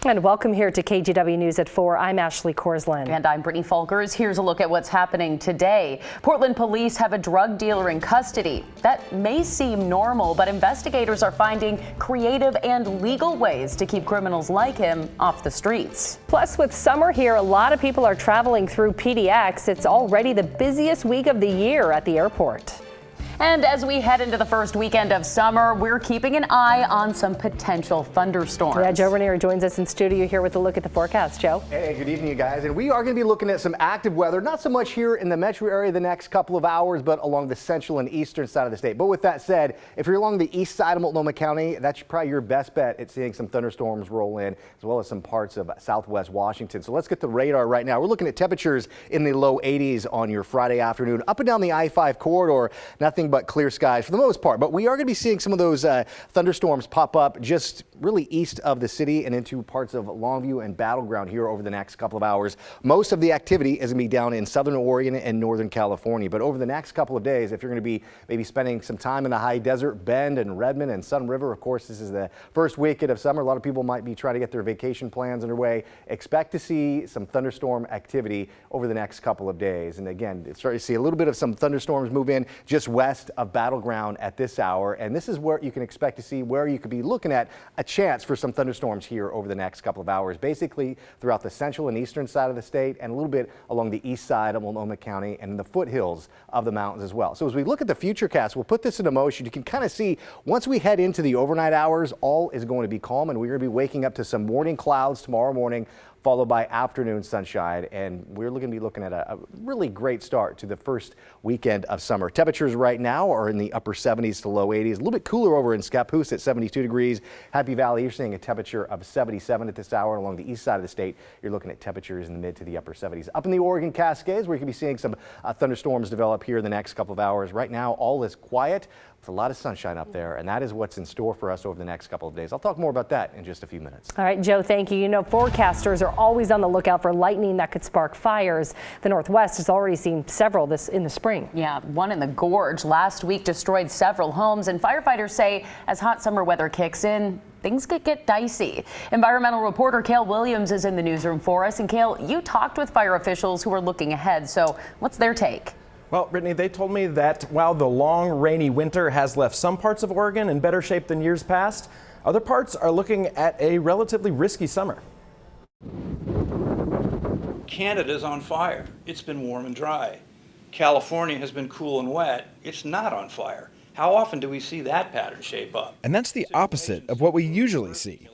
And welcome here to KGW News at 4. I'm Ashley Korsland. And I'm Brittany Folkers. Here's a look at what's happening today. Portland police have a drug dealer in custody. That may seem normal, but investigators are finding creative and legal ways to keep criminals like him off the streets. Plus, with summer here, a lot of people are traveling through PDX. It's already the busiest week of the year at the airport. And as we head into the first weekend of summer, we're keeping an eye on some potential thunderstorms. Yeah, Joe Ranier joins us in studio here with a look at the forecast. Joe? Hey, good evening, you guys. And we are going to be looking at some active weather, not so much here in the metro area the next couple of hours, but along the central and eastern side of the state. But with that said, if you're along the east side of Multnomah County, that's probably your best bet at seeing some thunderstorms roll in, as well as some parts of southwest Washington. So let's get the radar right now. We're looking at temperatures in the low 80s on your Friday afternoon. Up and down the I-5 corridor, nothing but clear skies for the most part, but we are going to be seeing some of those thunderstorms pop up just really east of the city and into parts of Longview and Battleground here over the next couple of hours. Most of the activity is going to be down in southern Oregon and northern California, but over the next couple of days, if you're going to be maybe spending some time in the high desert, Bend and Redmond and Sun River, of course, this is the first weekend of summer. A lot of people might be trying to get their vacation plans underway. Expect to see some thunderstorm activity over the next couple of days. And again, start to see a little bit of some thunderstorms move in just west of Battleground at this hour. And this is where you can expect to see where you could be looking at a chance for some thunderstorms here over the next couple of hours, basically throughout the central and eastern side of the state and a little bit along the east side of Multnomah County and in the foothills of the mountains as well. So as we look at the futurecast, we'll put this into motion. You can kind of see once we head into the overnight hours, all is going to be calm and we're going to be waking up to some morning clouds tomorrow morning, followed by afternoon sunshine. And we're going to be looking at a really great start to the first weekend of summer. Temperatures right now are in the upper 70s to low 80s. A little bit cooler over in Scappoose at 72 degrees. Happy Valley, you're seeing a temperature of 77 at this hour. Along the east side of the state, you're looking at temperatures in the mid to the upper 70s. Up in the Oregon Cascades, where you can be seeing some thunderstorms develop here in the next couple of hours. Right now, all is quiet. It's a lot of sunshine up there, and that is what's in store for us over the next couple of days. I'll talk more about that in just a few minutes. All right, Joe, thank you. You know, forecasters are always on the lookout for lightning that could spark fires. The Northwest has already seen several in the spring. Yeah, one in the Gorge last week destroyed several homes, and firefighters say as hot summer weather kicks in, things could get dicey. Environmental reporter Cale Williams is in the newsroom for us. And Cale, you talked with fire officials who are looking ahead. So what's their take? Well, Brittany, they told me that while the long, rainy winter has left some parts of Oregon in better shape than years past, other parts are looking at a relatively risky summer. Canada's on fire. It's been warm and dry. California has been cool and wet. It's not on fire. How often do we see that pattern shape up? And that's the opposite of what we usually see.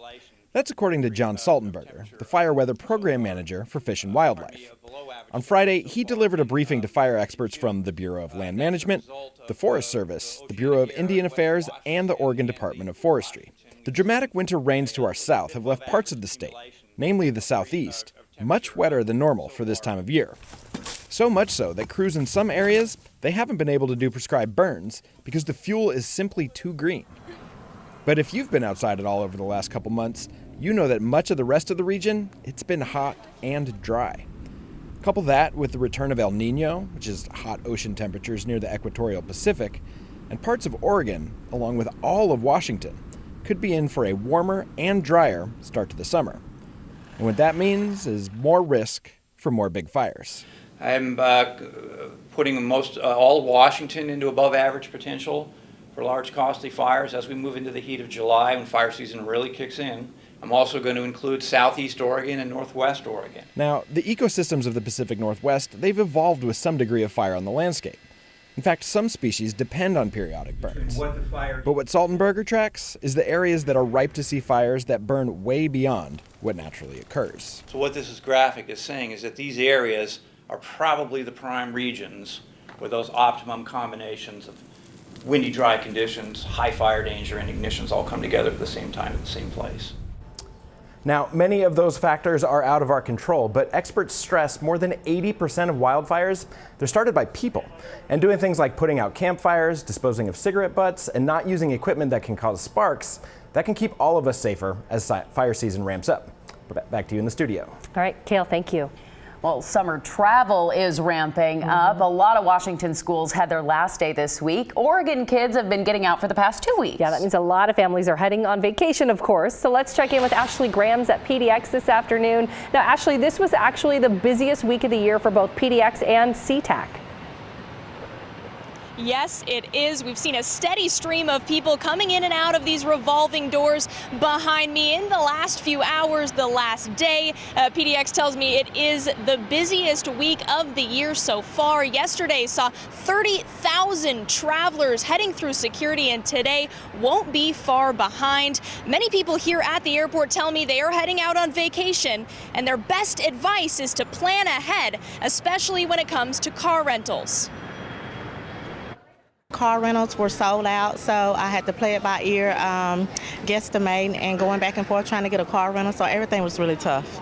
That's according to John Saltenberger, the fire weather program manager for Fish and Wildlife. On Friday, he delivered a briefing to fire experts from the Bureau of Land Management, the Forest Service, the Bureau of Indian Affairs, and the Oregon Department of Forestry. The dramatic winter rains to our south have left parts of the state, namely the southeast, much wetter than normal for this time of year. So much so that crews in some areas, they haven't been able to do prescribed burns because the fuel is simply too green. But if you've been outside at all over the last couple months, you know that much of the rest of the region, it's been hot and dry. Couple that with the return of El Nino, which is hot ocean temperatures near the equatorial Pacific, and parts of Oregon, along with all of Washington, could be in for a warmer and drier start to the summer. And what that means is more risk for more big fires. I'm putting all of Washington into above average potential for large costly fires as we move into the heat of July when fire season really kicks in. I'm also going to include southeast Oregon and northwest Oregon. Now, the ecosystems of the Pacific Northwest, they've evolved with some degree of fire on the landscape. In fact, some species depend on periodic burns. But what Saltenberger tracks is the areas that are ripe to see fires that burn way beyond what naturally occurs. So what this graphic is saying is that these areas are probably the prime regions where those optimum combinations of windy, dry conditions, high fire danger, and ignitions all come together at the same time at the same place. Now, many of those factors are out of our control, but experts stress more than 80% of wildfires, they're started by people. And doing things like putting out campfires, disposing of cigarette butts, and not using equipment that can cause sparks, that can keep all of us safer as fire season ramps up. Back to you in the studio. All right, Cale, thank you. Well, summer travel is ramping up. A lot of Washington schools had their last day this week. Oregon kids have been getting out for the past 2 weeks. Yeah, that means a lot of families are heading on vacation, of course. So let's check in with Ashley Grams at PDX this afternoon. Now, Ashley, this was actually the busiest week of the year for both PDX and SeaTac. Yes, it is. We've seen a steady stream of people coming in and out of these revolving doors behind me in the last few hours, the last day. PDX tells me it is the busiest week of the year so far. Yesterday saw 30,000 travelers heading through security, and today won't be far behind. Many people here at the airport tell me they are heading out on vacation, and their best advice is to plan ahead, especially when it comes to car rentals. Car rentals were sold out, so I had to play it by ear, guesstimating and going back and forth trying to get a car rental, so everything was really tough.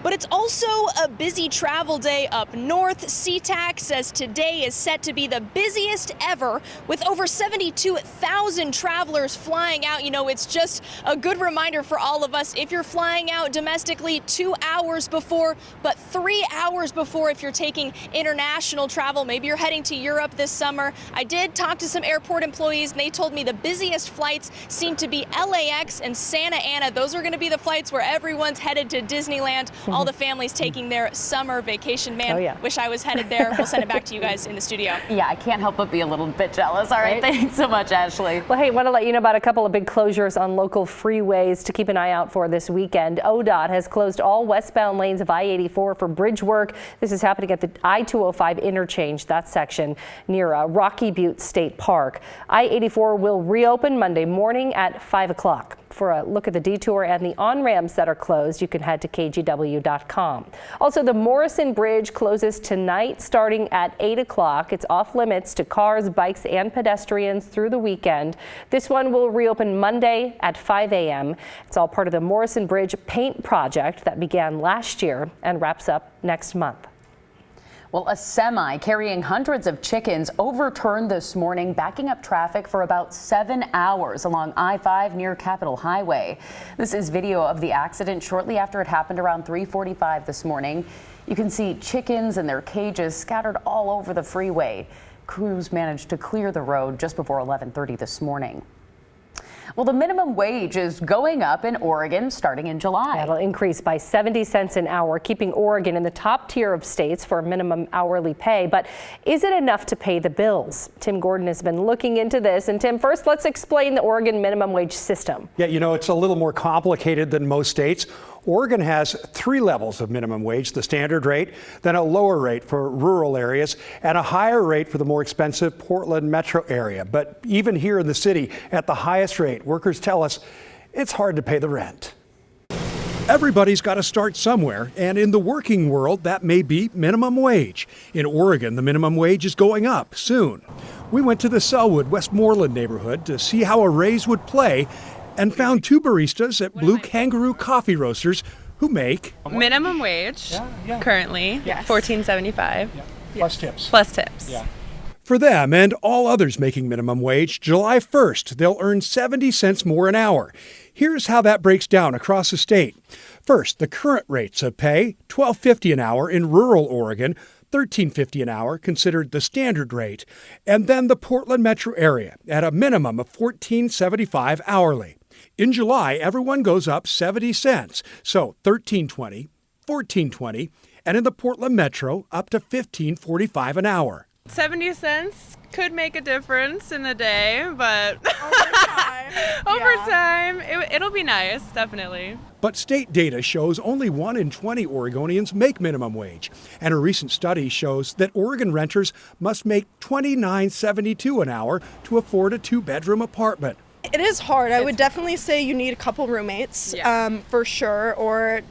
But it's also a busy travel day up north. SeaTac says today is set to be the busiest ever with over 72,000 travelers flying out. You know, it's just a good reminder for all of us. If you're flying out domestically 2 hours before, but 3 hours before if you're taking international travel, maybe you're heading to Europe this summer. I did talk to some airport employees, and they told me the busiest flights seem to be LAX and Santa Ana. Those are going to be the flights where everyone's headed to Disneyland. All the families taking their summer vacation. Man, Oh, yeah. wish I was headed there. We'll send it back to you guys in the studio. Yeah, I can't help but be a little bit jealous. All right, thanks so much, Ashley. Well, hey, want to let you know about a couple of big closures on local freeways to keep an eye out for this weekend. ODOT has closed all westbound lanes of I-84 for bridge work. This is happening at the I-205 interchange, that section near Rocky Butte State Park. I-84 will reopen Monday morning at 5 o'clock. For a look at the detour and the on-ramps that are closed, you can head to KGW.com. Also, the Morrison Bridge closes tonight starting at 8 o'clock. It's off limits to cars, bikes, and pedestrians through the weekend. This one will reopen Monday at 5 a.m. It's all part of the Morrison Bridge paint project that began last year and wraps up next month. Well, a semi carrying hundreds of chickens overturned this morning, backing up traffic for about 7 hours along I-5 near Capitol Highway. This is video of the accident shortly after it happened around 3:45 this morning. You can see chickens and their cages scattered all over the freeway. Crews managed to clear the road just before 11:30 this morning. Well, the minimum wage is going up in Oregon starting in July. That'll increase by 70 cents an hour, keeping Oregon in the top tier of states for minimum hourly pay. But is it enough to pay the bills? Tim Gordon has been looking into this. And Tim, first, let's explain the Oregon minimum wage system. Yeah, you know, it's a little more complicated than most states. Oregon has 3 levels of minimum wage: the standard rate, then a lower rate for rural areas, and a higher rate for the more expensive Portland metro area. But even here in the city, at the highest rate, workers tell us it's hard to pay the rent. Everybody's got to start somewhere, and in the working world, that may be minimum wage. In Oregon, the minimum wage is going up soon. We went to the Selwood, Westmoreland neighborhood to see how a raise would play, and found 2 baristas at Blue Kangaroo Coffee Roasters who make minimum wage currently, $14.75 plus tips. plus tips. For them and all others making minimum wage, July 1st, they'll earn 70 cents more an hour. Here's how that breaks down across the state. First, the current rates of pay: $12.50 an hour in rural Oregon, $13.50 an hour considered the standard rate, and then the Portland metro area at a minimum of $14.75 hourly. In July, everyone goes up 70 cents, so $13.20, $14.20, and in the Portland metro, up to $15.45 an hour. 70 cents could make a difference in a day, but over time, it'll be nice, definitely. But state data shows only 1 in 20 Oregonians make minimum wage. And a recent study shows that Oregon renters must make $29.72 an hour to afford a 2-bedroom apartment. It is hard. I would definitely say you need a couple roommates, for sure, or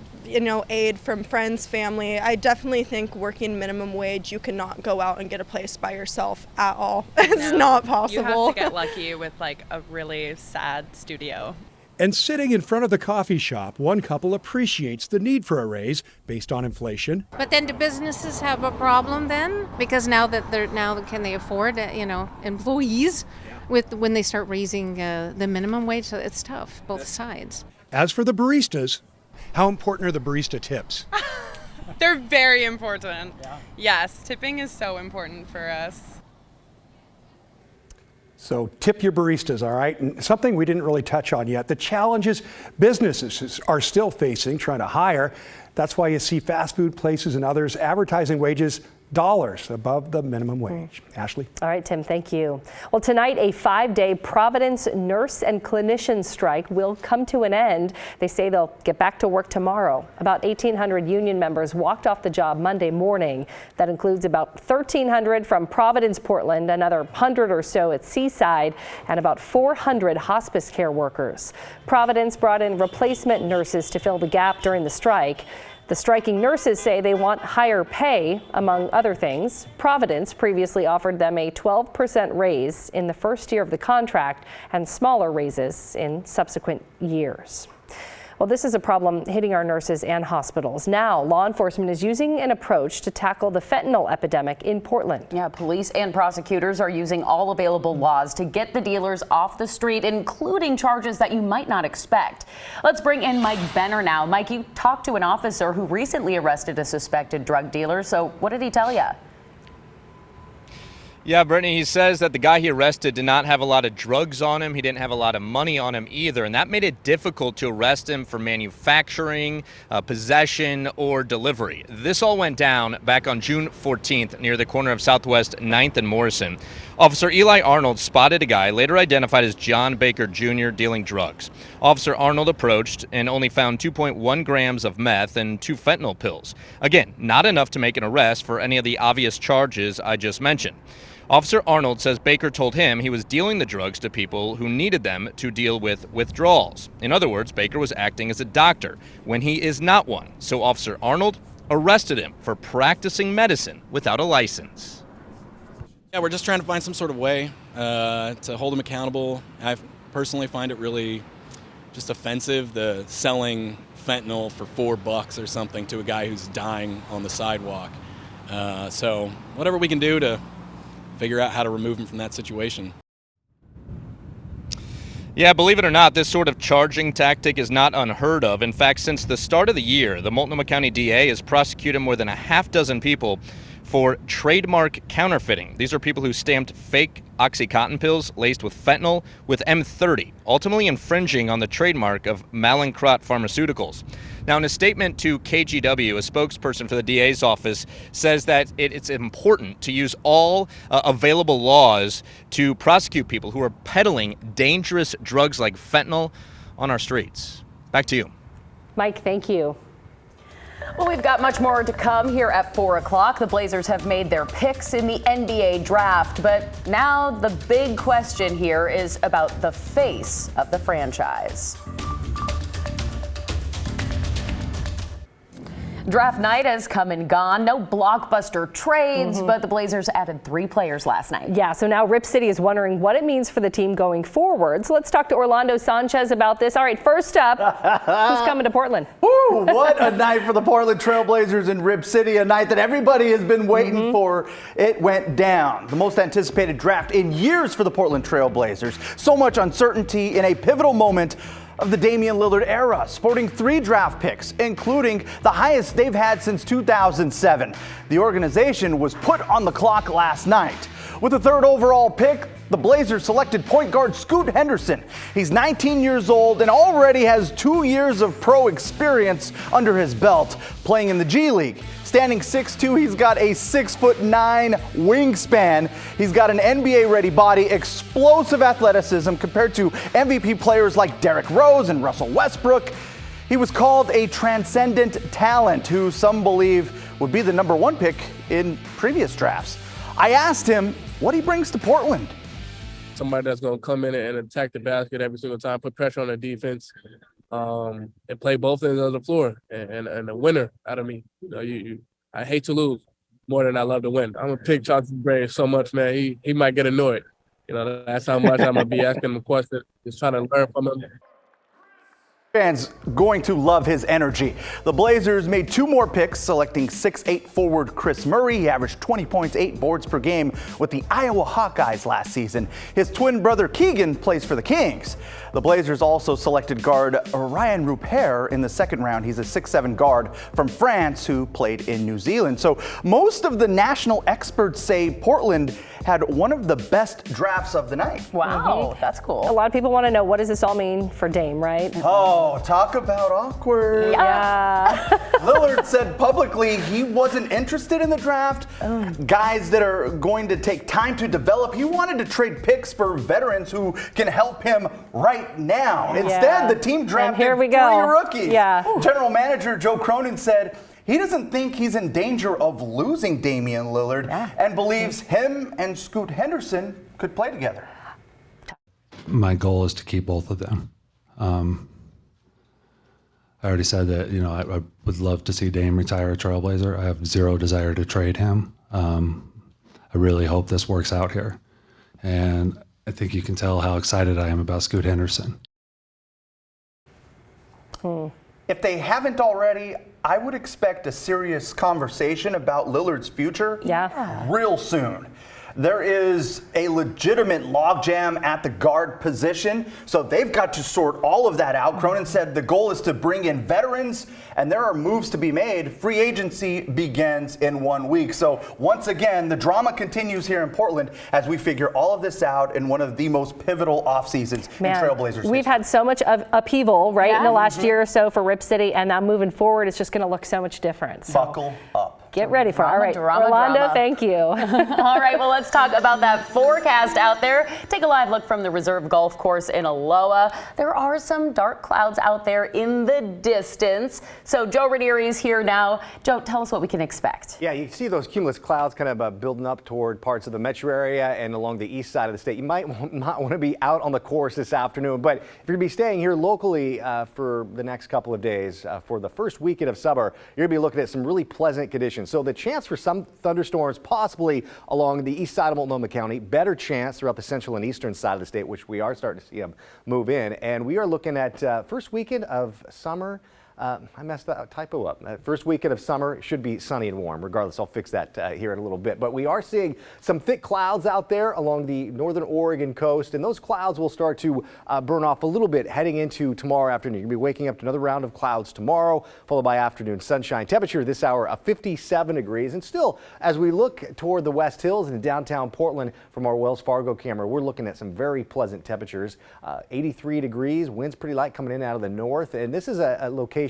aid from friends, family. I definitely think working minimum wage, you cannot go out and get a place by yourself at all. It's not possible. You have to get lucky with like a really sad studio. And sitting in front of the coffee shop, one couple appreciates the need for a raise based on inflation. But then do businesses have a problem then? Because now can they afford employees when they start raising the minimum wage? So it's tough, both sides. As for the baristas, How important are the barista tips? They're very important. Yeah. Yes, tipping is so important for us. So tip your baristas, all right? And something we didn't really touch on yet, the challenges businesses are still facing trying to hire. That's why you see fast food places and others advertising wages dollars above the minimum wage. Ashley? All right, Tim, thank you. Well, tonight, a 5-day Providence nurse and clinician strike will come to an end. They say they'll get back to work tomorrow. About 1,800 union members walked off the job Monday morning. That includes about 1,300 from Providence, Portland, another 100 or so at Seaside, and about 400 hospice care workers. Providence brought in replacement nurses to fill the gap during the strike. The striking nurses say they want higher pay, among other things. Providence previously offered them a 12% raise in the first year of the contract and smaller raises in subsequent years. Well, this is a problem hitting our nurses and hospitals. Now, law enforcement is using an approach to tackle the fentanyl epidemic in Portland. Yeah, police and prosecutors are using all available laws to get the dealers off the street, including charges that you might not expect. Let's bring in Mike Benner now. Mike, you talked to an officer who recently arrested a suspected drug dealer. So what did he tell you? Yeah, Brittany, he says that the guy he arrested did not have a lot of drugs on him. He didn't have a lot of money on him either, and that made it difficult to arrest him for manufacturing, possession, or delivery. This all went down back on June 14th near the corner of Southwest 9th and Morrison. Officer Eli Arnold spotted a guy, later identified as John Baker Jr., dealing drugs. Officer Arnold approached and only found 2.1 grams of meth and 2 fentanyl pills. Again, not enough to make an arrest for any of the obvious charges I just mentioned. Officer Arnold says Baker told him he was dealing the drugs to people who needed them to deal with withdrawals. In other words, Baker was acting as a doctor when he is not one. So Officer Arnold arrested him for practicing medicine without a license. Yeah, we're just trying to find some sort of way to hold him accountable. I personally find it really just offensive, the selling fentanyl for $4 or something to a guy who's dying on the sidewalk. So whatever we can do to figure out how to remove him from that situation. Yeah, believe it or not, this sort of charging tactic is not unheard of. In fact, since the start of the year, the Multnomah County DA has prosecuted more than a half dozen people for trademark counterfeiting. These are people who stamped fake OxyContin pills laced with fentanyl with M30, ultimately infringing on the trademark of Mallinckrodt Pharmaceuticals. Now, in a statement to KGW, a spokesperson for the DA's office says that it's important to use all available laws to prosecute people who are peddling dangerous drugs like fentanyl on our streets. Back to you. Mike, thank you. Well, we've got much more to come here at 4 o'clock. The Blazers have made their picks in the NBA draft, but now the big question here is about the face of the franchise. Draft night has come and gone. No blockbuster trades, but the Blazers added 3 players last night. Yeah, so now Rip City is wondering what it means for the team going forward. So let's talk to Orlando Sanchez about this. All right, first up, who's coming to Portland? Woo, what a night for the Portland Trailblazers in Rip City, a night that everybody has been waiting for. It went down. The most anticipated draft in years for the Portland Trailblazers. So much uncertainty in a pivotal moment of the Damian Lillard era, sporting 3 draft picks, including the highest they've had since 2007. The organization was put on the clock last night. With the 3rd overall pick, the Blazers selected point guard Scoot Henderson. He's 19 years old and already has 2 years of pro experience under his belt, playing in the G League. Standing 6'2", he's got a 6'9" wingspan. He's got an NBA-ready body, explosive athleticism compared to MVP players like Derrick Rose and Russell Westbrook. He was called a transcendent talent who some believe would be the #1 pick in previous drafts. I asked him what he brings to Portland. Somebody that's going to come in and attack the basket every single time, put pressure on the defense, and play both ends of the floor, and a winner out of me. You know, I hate to lose more than I love to win. I'm gonna pick Chauncey's brain so much, man. He might get annoyed. You know, that's how much I'm gonna be asking him questions, just trying to learn from him. Fans going to love his energy. The Blazers made 2 more picks, selecting 6'8" forward Chris Murray. He averaged 20 points, 8 boards per game with the Iowa Hawkeyes last season. His twin brother Keegan plays for the Kings. The Blazers also selected guard Ryan Rupert in the second round. He's a 6'7" guard from France who played in New Zealand. So most of the national experts say Portland had one of the best drafts of the night. Wow, that's cool. A lot of people want to know, what does this all mean for Dame, right? Oh, talk about awkward. Yeah. Lillard said publicly he wasn't interested in the draft. Guys that are going to take time to develop. He wanted to trade picks for veterans who can help him right now. Instead, the team drafted here we 3 go. rookies. Yeah. General manager Joe Cronin said he doesn't think he's in danger of losing Damian Lillard and believes him and Scoot Henderson could play together. My goal is to keep both of them. I already said that, I would love to see Dame retire a Trailblazer. I have zero desire to trade him. I really hope this works out here. And I think you can tell how excited I am about Scoot Henderson. If they haven't already, I would expect a serious conversation about Lillard's future real soon. There is a legitimate logjam at the guard position, so they've got to sort all of that out. Cronin said the goal is to bring in veterans, and there are moves to be made. Free agency begins in 1 week. So once again, the drama continues here in Portland as we figure all of this out in one of the most pivotal off seasons in Trailblazers history. We've had so much of upheaval, right, in the last year or so for Rip City, and now moving forward, it's just going to look so much different. So buckle up. Get ready for it. All right, drama. Rolando, thank you. All right, well, let's talk about that forecast out there. Take a live look from the Reserve Golf Course in Aloha. There are some dark clouds out there in the distance. So Joe Ranieri is here now. Joe, tell us what we can expect. Yeah, you see those cumulus clouds kind of building up toward parts of the metro area and along the east side of the state. You might not want to be out on the course this afternoon, but if you're going to be staying here locally for the next couple of days, for the first weekend of summer, you're going to be looking at some really pleasant conditions. So the chance for some thunderstorms possibly along the east side of Multnomah County, better chance throughout the central and eastern side of the state, which we are starting to see them move in. And we are looking at first weekend of summer. I messed that typo up. First weekend of summer should be sunny and warm. Regardless, I'll fix that here in a little bit. But we are seeing some thick clouds out there along the northern Oregon coast, and those clouds will start to burn off a little bit heading into tomorrow afternoon. You'll be waking up to another round of clouds tomorrow, followed by afternoon sunshine. Temperature this hour of 57 degrees. And still, as we look toward the West Hills and downtown Portland from our Wells Fargo camera, we're looking at some very pleasant temperatures. 83 degrees, winds pretty light coming in out of the north. And this is a location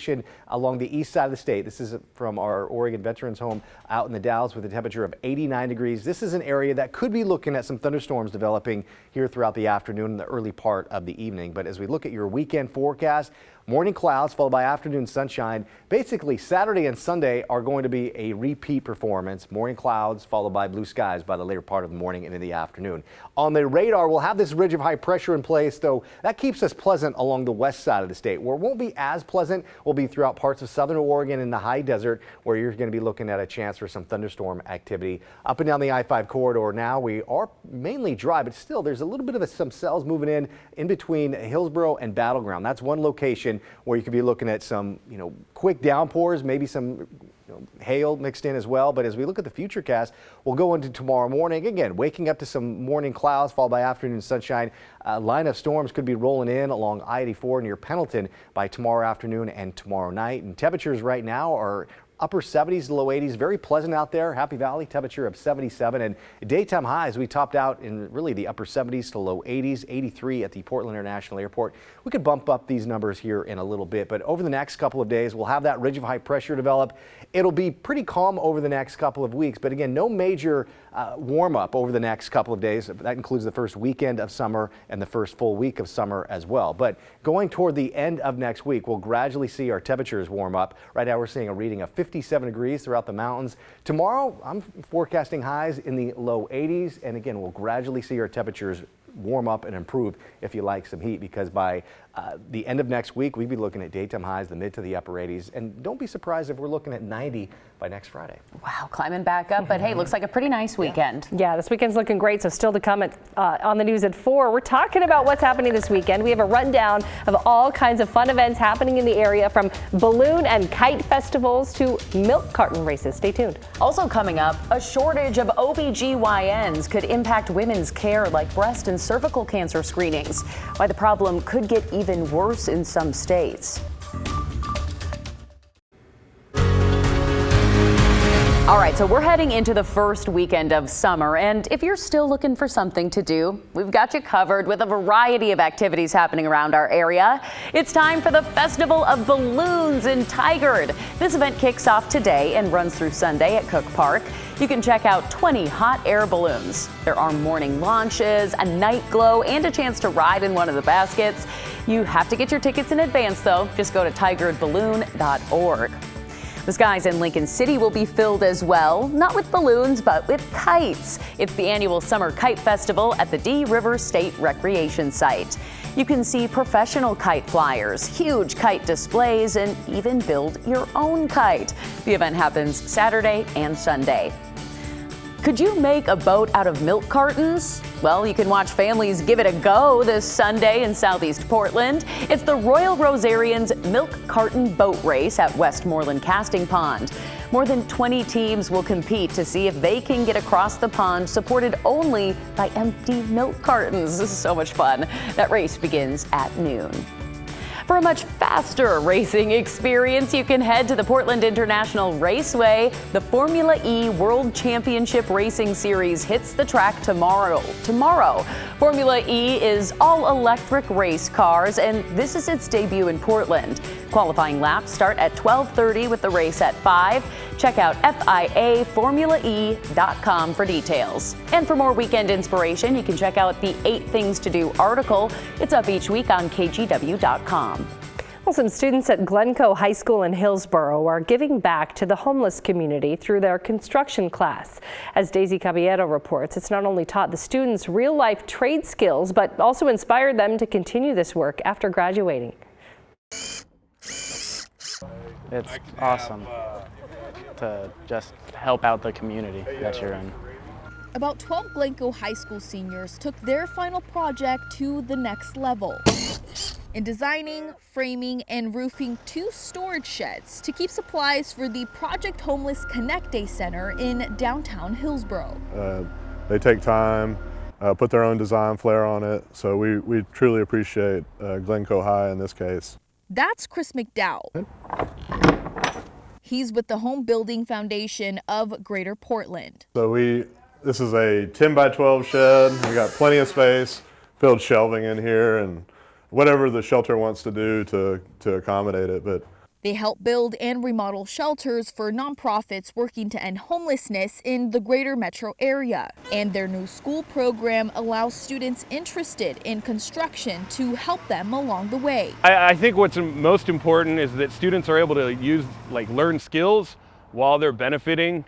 along the east side of the state. This is from our Oregon Veterans Home out in the Dalles with a temperature of 89 degrees. This is an area that could be looking at some thunderstorms developing here throughout the afternoon and the early part of the evening. But as we look at your weekend forecast, morning clouds followed by afternoon sunshine. Basically, Saturday and Sunday are going to be a repeat performance. Morning clouds followed by blue skies by the later part of the morning and in the afternoon. On the radar, we'll have this ridge of high pressure in place, though that keeps us pleasant along the west side of the state. Where it won't be as pleasant will be throughout parts of southern Oregon and the high desert, where you're going to be looking at a chance for some thunderstorm activity. Up and down the I-5 corridor now, we are mainly dry, but still there's a little bit of some cells moving in between Hillsborough and Battleground. That's one location where you could be looking at some, quick downpours, maybe some hail mixed in as well. But as we look at the futurecast, we'll go into tomorrow morning. Again, waking up to some morning clouds followed by afternoon sunshine. Line of storms could be rolling in along I-84 near Pendleton by tomorrow afternoon and tomorrow night. And temperatures right now are upper 70s to low 80s. Very pleasant out there. Happy Valley, temperature of 77. And daytime highs, we topped out in really the upper 70s to low 80s, 83 at the Portland International Airport. We could bump up these numbers here in a little bit, but over the next couple of days, we'll have that ridge of high pressure develop. It'll be pretty calm over the next couple of weeks, but again, no major warm up over the next couple of days. That includes the first weekend of summer and the first full week of summer as well. But going toward the end of next week, we'll gradually see our temperatures warm up. Right now, we're seeing a reading of 57 degrees throughout the mountains. Tomorrow, I'm forecasting highs in the low 80s. And again, we'll gradually see our temperatures warm up and improve if you like some heat, because by the end of next week, we'd be looking at daytime highs, the mid to the upper 80s. And don't be surprised if we're looking at 90 by next Friday. Wow, climbing back up, but hey, looks like a pretty nice weekend. Yeah, this weekend's looking great, so still to come on the news at 4. We're talking about what's happening this weekend. We have a rundown of all kinds of fun events happening in the area, from balloon and kite festivals to milk carton races. Stay tuned. Also coming up, a shortage of OBGYNs could impact women's care like breast and cervical cancer screenings. Why the problem could get even worse in some states. All right, so we're heading into the first weekend of summer, and if you're still looking for something to do, we've got you covered with a variety of activities happening around our area. It's time for the Festival of Balloons in Tigard. This event kicks off today and runs through Sunday at Cook Park. You can check out 20 hot air balloons. There are morning launches, a night glow, and a chance to ride in one of the baskets. You have to get your tickets in advance, though. Just go to tigardballoon.org. The skies in Lincoln City will be filled as well, not with balloons, but with kites. It's the annual Summer Kite Festival at the Dee River State Recreation Site. You can see professional kite flyers, huge kite displays, and even build your own kite. The event happens Saturday and Sunday. Could you make a boat out of milk cartons? Well, you can watch families give it a go this Sunday in Southeast Portland. It's the Royal Rosarians Milk Carton Boat Race at Westmoreland Casting Pond. More than 20 teams will compete to see if they can get across the pond supported only by empty milk cartons. This is so much fun. That race begins at noon. For a much faster racing experience, you can head to the Portland International Raceway. The Formula E World Championship Racing Series hits the track tomorrow. Formula E is all electric race cars, and this is its debut in Portland. Qualifying laps start at 12:30 with the race at 5. Check out FIAFormulaE.com for details. And for more weekend inspiration, you can check out the 8 Things to Do article. It's up each week on KGW.com. Well, some students at Glencoe High School in Hillsborough are giving back to the homeless community through their construction class. As Daisy Caballero reports, it's not only taught the students real-life trade skills, but also inspired them to continue this work after graduating. It's awesome to just help out the community that you're in. About 12 Glencoe High School seniors took their final project to the next level in designing, framing, and roofing 2 storage sheds to keep supplies for the Project Homeless Connect Day Center in downtown Hillsborough. They take time, put their own design flair on it, so we truly appreciate Glencoe High in this case. That's Chris McDowell. He's with the Home Building Foundation of Greater Portland. So this is a 10 by 12 shed. We got plenty of space, build shelving in here, and whatever the shelter wants to do to accommodate it. But they help build and remodel shelters for nonprofits working to end homelessness in the greater metro area. And their new school program allows students interested in construction to help them along the way. I think what's most important is that students are able to learn skills while they're benefiting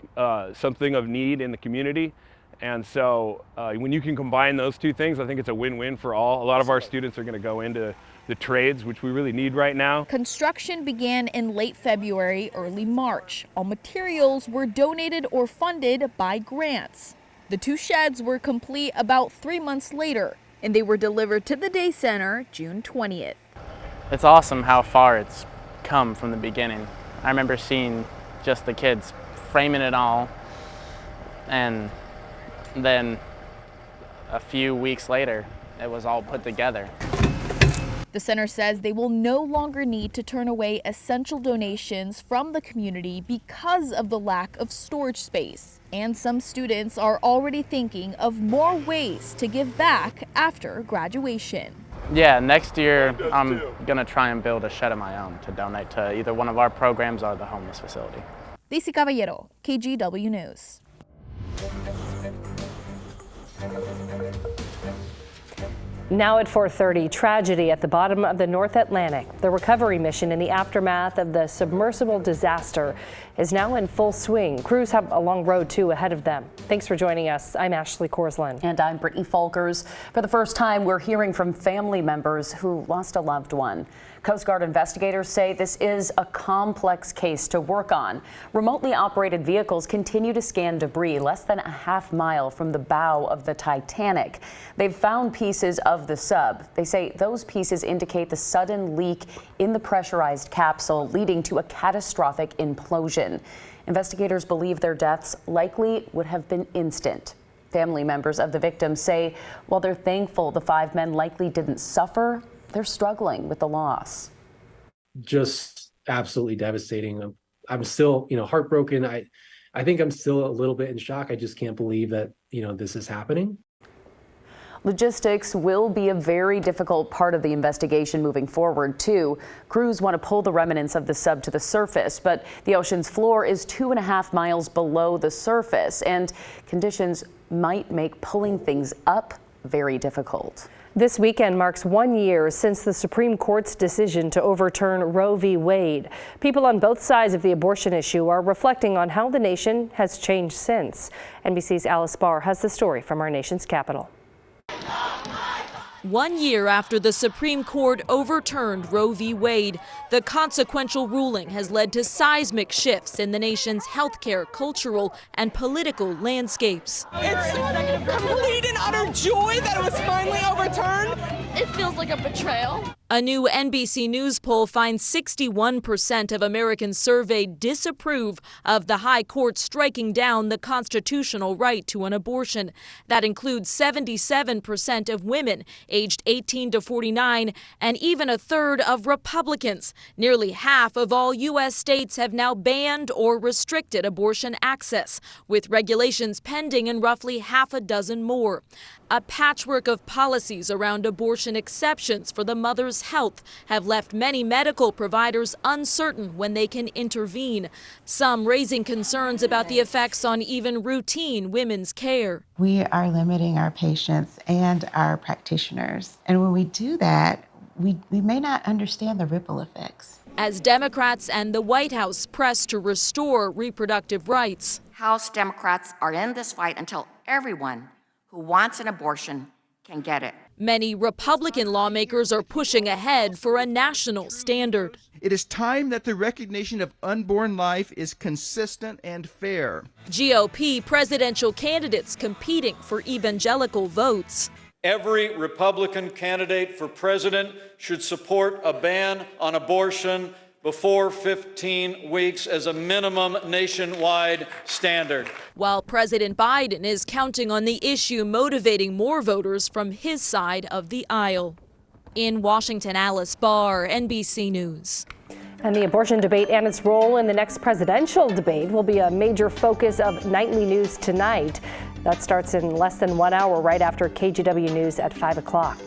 something of need in the community. And so when you can combine those 2 things, I think it's a win-win for all. A lot of our students are going to go into the trades, which we really need right now. Construction began in late February, early March. All materials were donated or funded by grants. The 2 sheds were complete about 3 months later, and they were delivered to the Day Center June 20th. It's awesome how far it's come from the beginning. I remember seeing just the kids framing it all, and then a few weeks later, it was all put together. The center says they will no longer need to turn away essential donations from the community because of the lack of storage space. And some students are already thinking of more ways to give back after graduation. Yeah, next year I'm going to try and build a shed of my own to donate to either one of our programs or the homeless facility. Daisy Caballero, KGW News. Now at 4:30, tragedy at the bottom of the North Atlantic. The recovery mission in the aftermath of the submersible disaster is now in full swing. Crews have a long road, too, ahead of them. Thanks for joining us. I'm Ashley Korslund. And I'm Brittany Folkers. For the first time, we're hearing from family members who lost a loved one. Coast Guard investigators say this is a complex case to work on. Remotely operated vehicles continue to scan debris less than a half mile from the bow of the Titanic. They've found pieces of the sub. They say those pieces indicate the sudden leak in the pressurized capsule, leading to a catastrophic implosion. Investigators believe their deaths likely would have been instant. Family members of the victims say while they're thankful the 5 men likely didn't suffer, they're struggling with the loss. Just absolutely devastating. I'm still, heartbroken. I think I'm still a little bit in shock. I just can't believe that, this is happening. Logistics will be a very difficult part of the investigation moving forward, too. Crews want to pull the remnants of the sub to the surface, but the ocean's floor is 2.5 miles below the surface, and conditions might make pulling things up very difficult. This weekend marks 1 year since the Supreme Court's decision to overturn Roe v. Wade. People on both sides of the abortion issue are reflecting on how the nation has changed since. NBC's Alice Barr has the story from our nation's capital. 1 year after the Supreme Court overturned Roe v. Wade, the consequential ruling has led to seismic shifts in the nation's healthcare, cultural, and political landscapes. It's complete and utter joy that it was finally overturned. It feels like a betrayal. A new NBC News poll finds 61% of Americans surveyed disapprove of the High Court striking down the constitutional right to an abortion. That includes 77% of women aged 18 to 49 and even a third of Republicans. Nearly half of all U.S. states have now banned or restricted abortion access, with regulations pending in roughly half a dozen more. A patchwork of policies around abortion exceptions for the mother's health have left many medical providers uncertain when they can intervene, some raising concerns about the effects on even routine women's care. We are limiting our patients and our practitioners. And when we do that, we may not understand the ripple effects. As Democrats and the White House press to restore reproductive rights, House Democrats are in this fight until everyone who wants an abortion can get it. many Republican lawmakers are pushing ahead for a national standard. It is time that the recognition of unborn life is consistent and fair. GOP presidential candidates competing for evangelical votes. Every Republican candidate for president should support a ban on abortion before 15 weeks as a minimum nationwide standard. While President Biden is counting on the issue motivating more voters from his side of the aisle. In Washington, Alice Barr, NBC News. And the abortion debate and its role in the next presidential debate will be a major focus of nightly news tonight. That starts in less than 1 hour right after KGW News at 5 o'clock.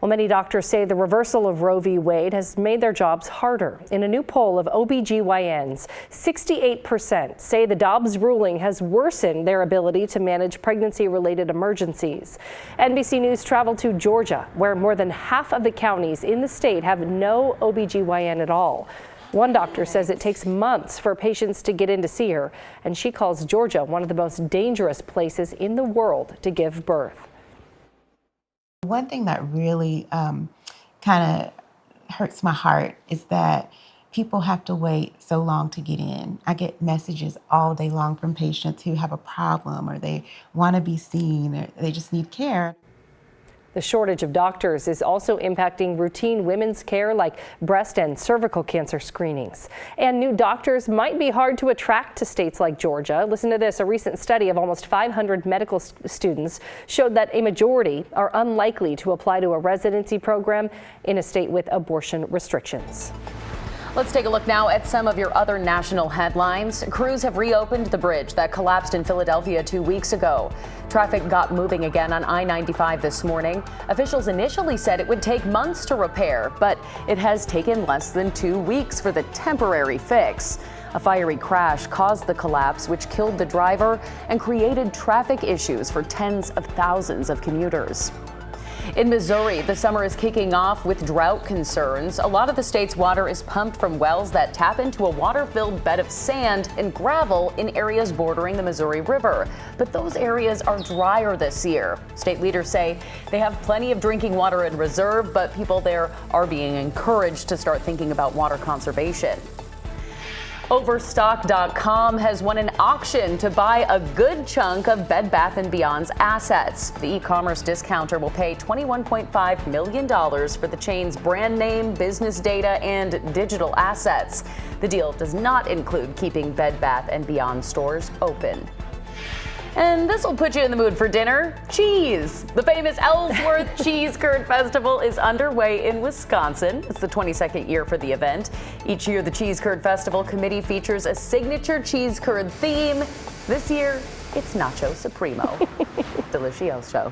Well, many doctors say the reversal of Roe v. Wade has made their jobs harder. In a new poll of OBGYNs, 68% say the Dobbs ruling has worsened their ability to manage pregnancy-related emergencies. NBC News traveled to Georgia, where more than half of the counties in the state have no OBGYN at all. One doctor says it takes months for patients to get in to see her, and she calls Georgia one of the most dangerous places in the world to give birth. One thing that really kind of hurts my heart is that people have to wait so long to get in. I get messages all day long from patients who have a problem or they want to be seen or they just need care. The shortage of doctors is also impacting routine women's care like breast and cervical cancer screenings. And new doctors might be hard to attract to states like Georgia. Listen to this. A recent study of almost 500 medical students showed that a majority are unlikely to apply to a residency program in a state with abortion restrictions. Let's take a look now at some of your other national headlines. Crews have reopened the bridge that collapsed in Philadelphia 2 weeks ago. Traffic got moving again on I-95 this morning. Officials initially said it would take months to repair, but it has taken less than 2 weeks for the temporary fix. A fiery crash caused the collapse, which killed the driver and created traffic issues for tens of thousands of commuters. In Missouri, the summer is kicking off with drought concerns. A lot of the state's water is pumped from wells that tap into a water-filled bed of sand and gravel in areas bordering the Missouri River. But those areas are drier this year. State leaders say they have plenty of drinking water in reserve, but people there are being encouraged to start thinking about water conservation. Overstock.com has won an auction to buy a good chunk of Bed Bath & Beyond's assets. The e-commerce discounter will pay $21.5 million for the chain's brand name, business data, and digital assets. The deal does not include keeping Bed Bath & Beyond stores open. And this will put you in the mood for dinner. Cheese. The famous Ellsworth Cheese Curd Festival is underway in Wisconsin. It's the 22nd year for the event. Each year, the Cheese Curd Festival Committee features a signature cheese curd theme. This year, it's Nacho Supremo. Delicioso.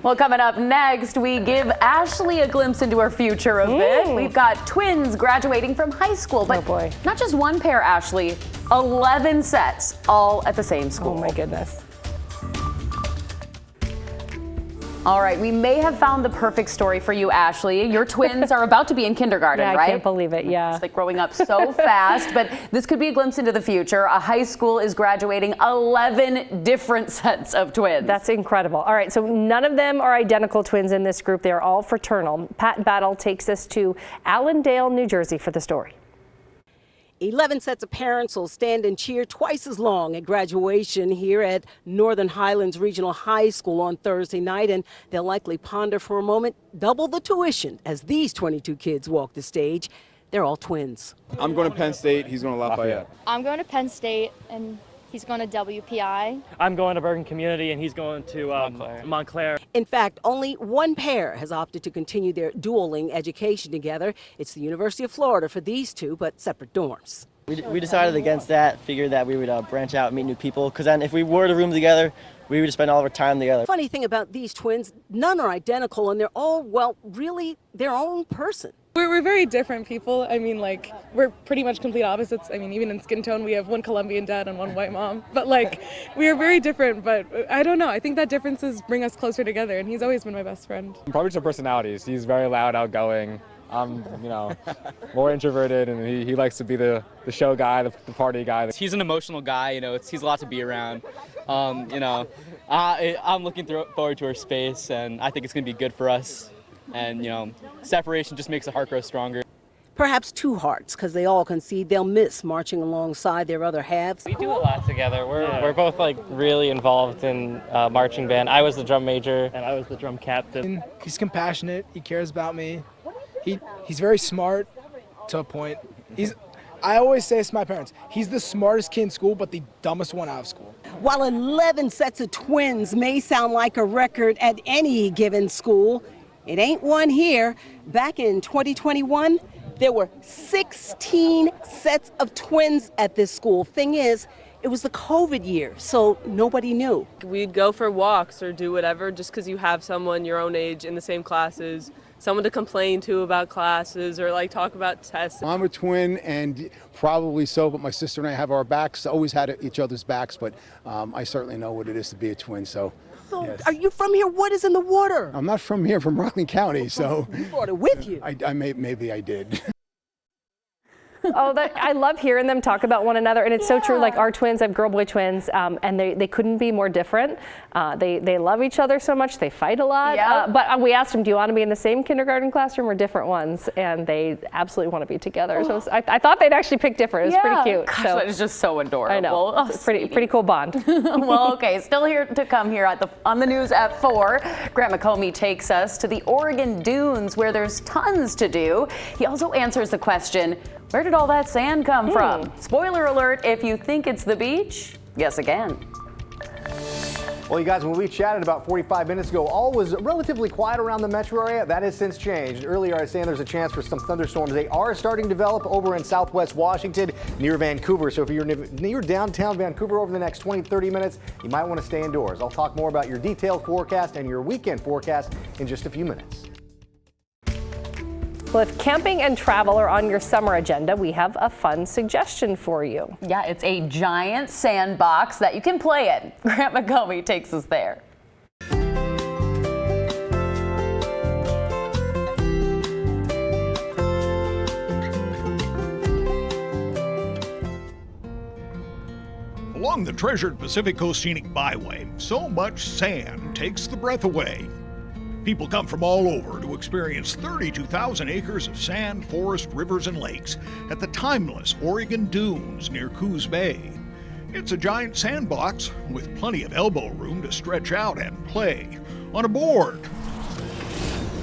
Well, coming up next, we give Ashley a glimpse into her future a bit. We've got twins graduating from high school, but not just one pair, Ashley, 11 sets, all at the same school. Oh my goodness. All right, we may have found the perfect story for you, Ashley. Your twins are about to be in kindergarten, Yeah, right? I can't believe it, yeah. It's like growing up so fast, but this could be a glimpse into the future. A high school is graduating 11 different sets of twins. That's incredible. All right, so none of them are identical twins in this group. They're all fraternal. Pat Battle takes us to Allendale, New Jersey for the story. 11 sets of parents will stand and cheer twice as long at graduation here at Northern Highlands Regional High School on Thursday night, and they'll likely ponder for a moment double the tuition as these 22 kids walk the stage. They're all twins. I'm going to Penn State, he's going to Lafayette. I'm going to Penn State, and he's going to WPI. I'm going to Bergen Community, and he's going to Montclair. In fact, only one pair has opted to continue their dueling education together. It's the University of Florida for these two, but separate dorms. We decided against that, figured that we would branch out and meet new people, because then if we were to room together, we would just spend all of our time together. Funny thing about these twins, none are identical, and they're all, well, really their own person. We're very different people. I mean, like, we're pretty much complete opposites. I mean, even in skin tone, we have one Colombian dad and one white mom. But, like, we are very different, but I don't know. I think that differences bring us closer together, and he's always been my best friend. Probably just our personalities. He's very loud, outgoing. I'm, more introverted, and he likes to be the show guy, the party guy. He's an emotional guy, he's a lot to be around. I'm looking forward to our space, and I think it's going to be good for us. And, separation just makes the heart grow stronger. Perhaps two hearts, because they all concede they'll miss marching alongside their other halves. We do a lot together. We're both really involved in marching band. I was the drum major, and I was the drum captain. He's compassionate. He cares about me. He's very smart to a point. I always say this to my parents, he's the smartest kid in school, but the dumbest one out of school. While 11 sets of twins may sound like a record at any given school, it ain't one here. Back in 2021, there were 16 sets of twins at this school. Thing is, it was the COVID year, so nobody knew. We'd go for walks or do whatever just because you have someone your own age in the same classes, someone to complain to about classes or talk about tests. I'm a twin, and probably so, but my sister and I have our backs, always had each other's backs, but I certainly know what it is to be a twin, so. So, yes. Are you from here? What is in the water? I'm not from here, from Rockland County, so. You brought it with you. Maybe I did. I love hearing them talk about one another, and it's so true. Like our twins, I have girl-boy twins, and they couldn't be more different. They love each other so much. They fight a lot. But we asked them, do you want to be in the same kindergarten classroom or different ones? And they absolutely want to be together. So I thought they'd actually pick different. It was pretty cute. Gosh, that is just so adorable. I know. Oh, it's a pretty cool bond. Well, okay, still here to come here on the news at 4. Grant McComey takes us to the Oregon dunes where there's tons to do. He also answers the question, where did all that sand come from? Spoiler alert, if you think it's the beach, guess again. Well, you guys, when we chatted about 45 minutes ago, all was relatively quiet around the metro area. That has since changed. Earlier, I was saying there's a chance for some thunderstorms. They are starting to develop over in southwest Washington near Vancouver. So if you're near downtown Vancouver over the next 20-30 minutes, you might want to stay indoors. I'll talk more about your detailed forecast and your weekend forecast in just a few minutes. Well, if camping and travel are on your summer agenda, we have a fun suggestion for you. Yeah, it's a giant sandbox that you can play in. Grant McComey takes us there. Along the treasured Pacific Coast Scenic Byway, so much sand takes the breath away. People come from all over to experience 32,000 acres of sand, forest, rivers, and lakes at the timeless Oregon Dunes near Coos Bay. It's a giant sandbox with plenty of elbow room to stretch out and play on a board.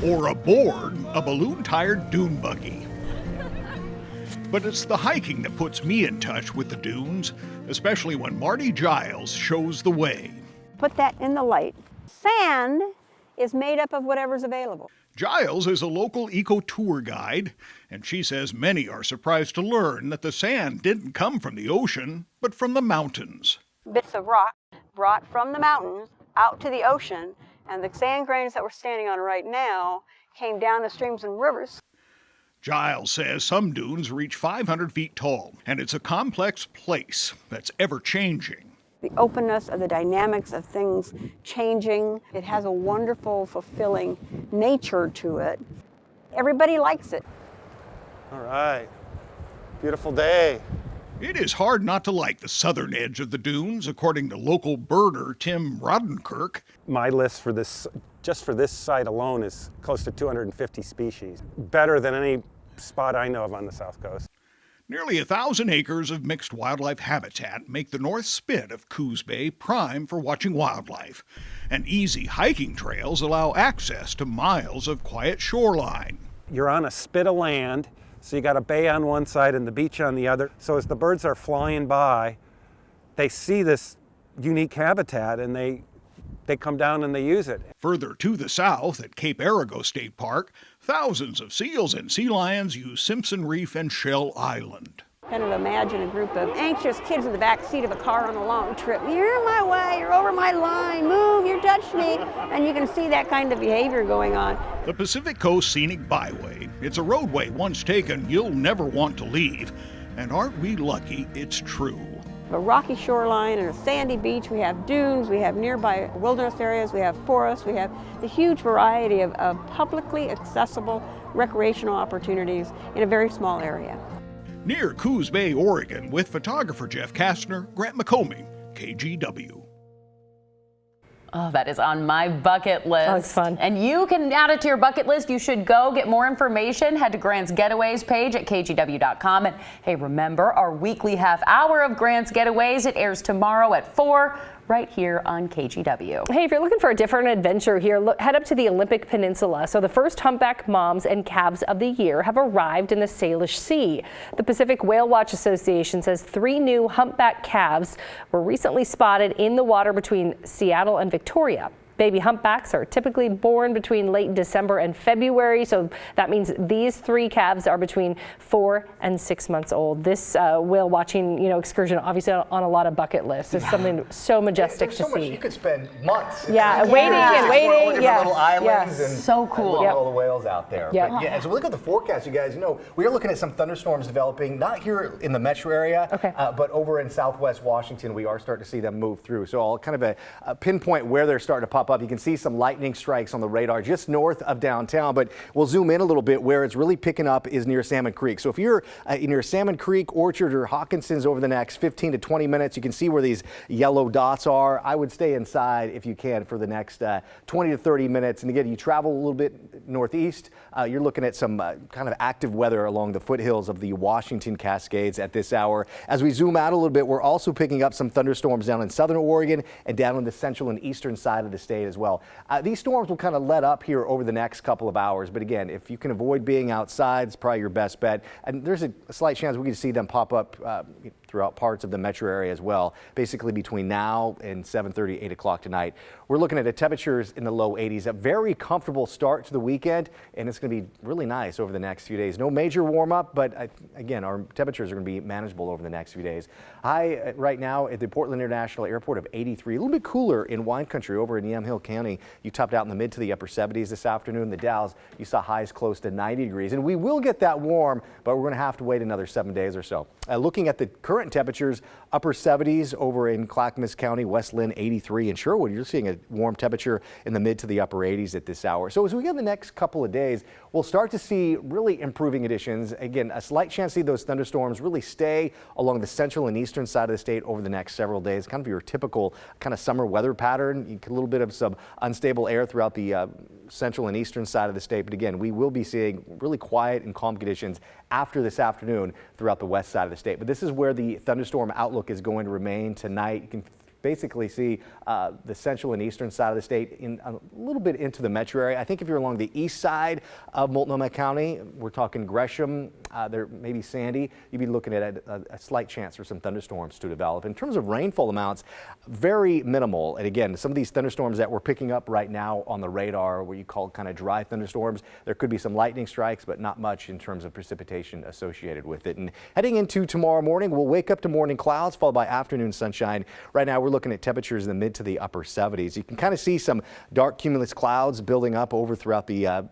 Or aboard a balloon-tired dune buggy. But it's the hiking that puts me in touch with the dunes, especially when Marty Giles shows the way. put that in the light. Sand is made up of whatever's available. Giles is a local eco-tour guide, and she says many are surprised to learn that the sand didn't come from the ocean, but from the mountains. Bits of rock brought from the mountains out to the ocean, and the sand grains that we're standing on right now came down the streams and rivers. Giles says some dunes reach 500 feet tall, and it's a complex place that's ever-changing. The openness of the dynamics of things changing. It has a wonderful, fulfilling nature to it. Everybody likes it. All right, beautiful day. It is hard not to like the southern edge of the dunes, according to local birder Tim Rodenkirk. My list for this, just for this site alone, is close to 250 species. Better than any spot I know of on the South Coast. Nearly 1,000 acres of mixed wildlife habitat make the north spit of Coos Bay prime for watching wildlife. And easy hiking trails allow access to miles of quiet shoreline. You're on a spit of land, so you got a bay on one side and the beach on the other. So as the birds are flying by, they see this unique habitat and they come down and they use it. Further to the south at Cape Arago State Park, thousands of seals and sea lions use Simpson Reef and Shell Island. Kind of imagine a group of anxious kids in the back seat of a car on a long trip. You're in my way, you're over my line, move, you touched me. And you can see that kind of behavior going on. The Pacific Coast Scenic Byway. It's a roadway once taken you'll never want to leave. And aren't we lucky it's true? A rocky shoreline and a sandy beach, we have dunes, we have nearby wilderness areas, we have forests, we have the huge variety of publicly accessible recreational opportunities in a very small area. Near Coos Bay, Oregon, with photographer Jeff Kastner, Grant McComing, KGW. Oh, that is on my bucket list. Oh, it's fun. And you can add it to your bucket list. You should go get more information. Head to Grant's Getaways page at kgw.com. And hey, remember our weekly half hour of Grant's Getaways. It airs tomorrow at 4 right here on KGW. Hey, if you're looking for a different adventure here, head up to the Olympic Peninsula. So the first humpback moms and calves of the year have arrived in the Salish Sea. The Pacific Whale Watch Association says 3 new humpback calves were recently spotted in the water between Seattle and Victoria. Baby humpbacks are typically born between late December and February, so that means these 3 calves are between 4 and 6 months old. This whale watching, excursion, obviously on a lot of bucket lists, is something so majestic to see. You could spend months. Yeah, waiting and waiting. Yeah, little islands and so cool. All the whales out there. Yeah. But as we look at the forecast, you guys, we are looking at some thunderstorms developing, not here in the metro area, but over in southwest Washington. We are starting to see them move through. So I'll kind of pinpoint where they're starting to pop up. You can see some lightning strikes on the radar just north of downtown, but we'll zoom in a little bit. Where it's really picking up is near Salmon Creek. So if you're near Salmon Creek, Orchard, or Hawkinson's over the next 15 to 20 minutes, you can see where these yellow dots are. I would stay inside if you can for the next 20 to 30 minutes. And again, you travel a little bit northeast, you're looking at some kind of active weather along the foothills of the Washington Cascades at this hour. As we zoom out a little bit, we're also picking up some thunderstorms down in southern Oregon and down in the central and eastern side of the state as well. These storms will kind of let up here over the next couple of hours, but again, if you can avoid being outside, it's probably your best bet. And there's a slight chance we can see them pop up throughout parts of the metro area as well, basically between now and 7:30, 8 o'clock tonight. We're looking at temperatures in the low 80s, a very comfortable start to the weekend, and it's going to be really nice over the next few days. No major warm up, but again, our temperatures are going to be manageable over the next few days. High right now at the Portland International Airport of 83, a little bit cooler in wine country over in Yamhill County. You topped out in the mid to the upper 70s this afternoon. The Dalles, you saw highs close to 90 degrees, and we will get that warm, but we're going to have to wait another 7 days or so. Looking at the current temperatures, upper 70s over in Clackamas County, West Linn 83, and Sherwood, you're seeing a warm temperature in the mid to the upper 80s at this hour. So as we get the next couple of days, we'll start to see really improving conditions. Again, a slight chance to see those thunderstorms really stay along the central and eastern side of the state over the next several days. Kind of your typical kind of summer weather pattern. A little bit of some unstable air throughout the central and eastern side of the state. But again, we will be seeing really quiet and calm conditions after this afternoon throughout the west side of the state. But this is where the thunderstorm outlook is going to remain tonight. You can basically see the central and eastern side of the state in a little bit into the metro area. I think if you're along the east side of Multnomah County, we're talking Gresham, there maybe Sandy, you'd be looking at a slight chance for some thunderstorms to develop. In terms of rainfall amounts, very minimal. And again, some of these thunderstorms that we're picking up right now on the radar, what you call kind of dry thunderstorms, there could be some lightning strikes, but not much in terms of precipitation associated with it. And heading into tomorrow morning, we'll wake up to morning clouds followed by afternoon sunshine. Right now, we're looking at temperatures in the mid to the upper 70s. You can kind of see some dark cumulus clouds building up over throughout the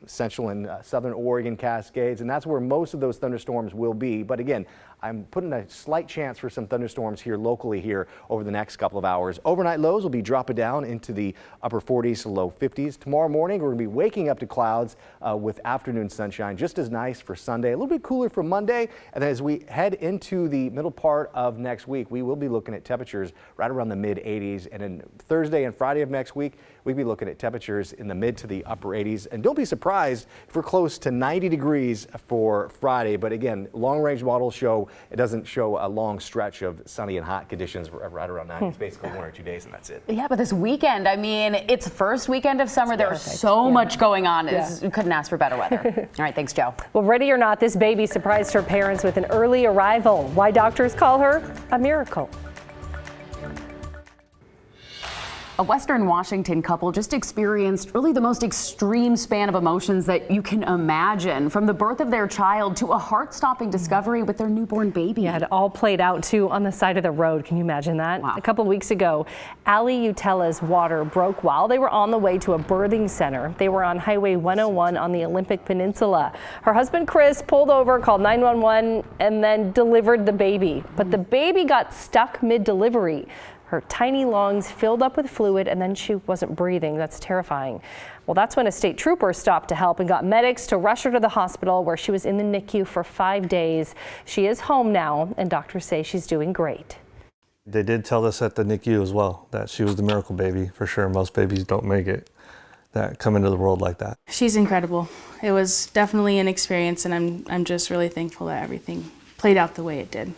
central and southern Oregon Cascades, and that's where most of those thunderstorms will be. But again, I'm putting a slight chance for some thunderstorms here locally here over the next couple of hours. Overnight lows will be dropping down into the upper 40s to low 50s. Tomorrow morning, we're going to be waking up to clouds with afternoon sunshine, just as nice for Sunday. A little bit cooler for Monday, and then as we head into the middle part of next week, we will be looking at temperatures right around the mid 80s. And then Thursday and Friday of next week, we'll be looking at temperatures in the mid to the upper 80s. And don't be surprised if we're close to 90 degrees for Friday. But again, long-range models show it doesn't show a long stretch of sunny and hot conditions right around 90. It's basically 1 or 2 days, and that's it. Yeah, but this weekend, I mean, it's first weekend of summer. There's so much going on. You couldn't ask for better weather. All right, thanks, Joe. Well, ready or not, this baby surprised her parents with an early arrival. Why doctors call her a miracle. A Western Washington couple just experienced really the most extreme span of emotions that you can imagine, from the birth of their child to a heart-stopping discovery with their newborn baby. Yeah, it all played out too on the side of the road. Can you imagine that? Wow. A couple of weeks ago, Allie Utella's water broke while they were on the way to a birthing center. They were on Highway 101 on the Olympic Peninsula. Her husband Chris pulled over, called 911, and then delivered the baby. But the baby got stuck mid-delivery. Her tiny lungs filled up with fluid, and then she wasn't breathing. That's terrifying. Well, that's when a state trooper stopped to help and got medics to rush her to the hospital, where she was in the NICU for 5 days. She is home now, and doctors say she's doing great. They did tell us at the NICU as well that she was the miracle baby. For sure, most babies don't make it that come into the world like that. She's incredible. It was definitely an experience, and I'm just really thankful that everything played out the way it did.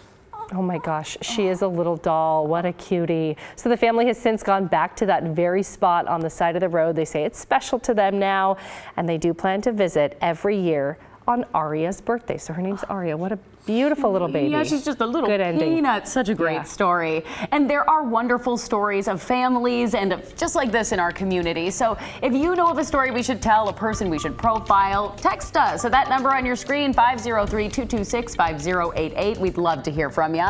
Oh my gosh, she is a little doll. What a cutie. So the family has since gone back to that very spot on the side of the road. They say it's special to them now, and they do plan to visit every year on Aria's birthday. So her name's Aria. What a beautiful little baby. Yeah, she's just a little Good ending. peanut. Such a great story. And there are wonderful stories of families and of just like this in our community. So if you know of a story we should tell, a person we should profile, text us. So that number on your screen, 503-226-5088. We'd love to hear from you.